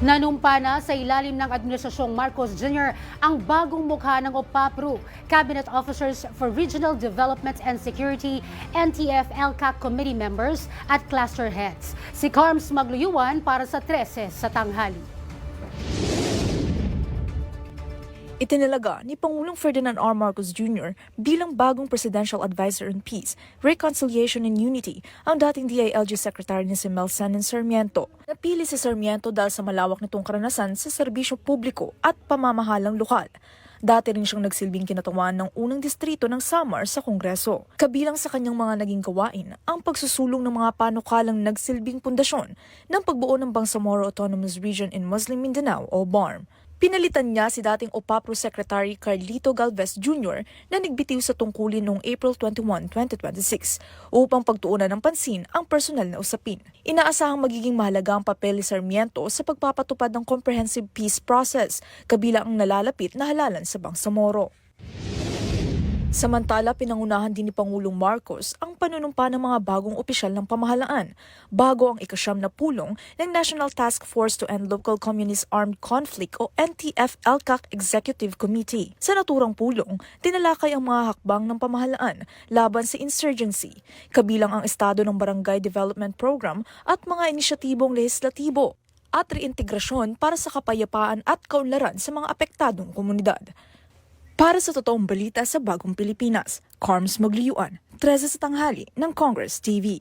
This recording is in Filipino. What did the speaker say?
Nanumpa na sa ilalim ng Administrasyong Marcos Jr. ang bagong mukha ng OPAPRO, Cabinet Officers for Regional Development and Security, NTF-ELCAC Committee members at cluster heads. Si Carms Magluyuan para sa 13 sa tanghali. Itinalaga ni Pangulong Ferdinand R. Marcos Jr. bilang bagong Presidential Advisor on Peace, Reconciliation and Unity ang dating DILG Secretary ni si Melsan Sarmiento. Napili si Sarmiento dahil sa malawak nitong karanasan sa serbisyo publiko at pamamahalang lokal. Dati rin siyang nagsilbing kinatawan ng unang distrito ng Samar sa Kongreso. Kabilang sa kanyang mga naging gawain ang pagsusulong ng mga panukalang nagsilbing pundasyon ng pagbuo ng Bangsamoro Autonomous Region in Muslim Mindanao o BARM. Pinalitan niya si dating OPAPRO Secretary Carlito Galvez Jr. na nagbitiw sa tungkulin noong April 21, 2026 upang pagtuunan ng pansin ang personal na usapin. Inaasahang magiging mahalaga ang papel ni Sarmiento sa pagpapatupad ng comprehensive peace process, kabilang ang nalalapit na halalan sa Bangsamoro. Samantala, pinangunahan din ni Pangulong Marcos ang panunumpa ng mga bagong opisyal ng pamahalaan bago ang ika-9 na pulong ng National Task Force to End Local Communist Armed Conflict o NTF-ELCAC Executive Committee. Sa naturang pulong, tinalakay ang mga hakbang ng pamahalaan laban sa insurgency, kabilang ang estado ng Barangay Development Program at mga inisyatibong lehislatibo at reintegrasyon para sa kapayapaan at kaunlaran sa mga apektadong komunidad. Para sa totoong balita sa Bagong Pilipinas, Carms Magluyuan, 13 sa tanghali ng Congress TV.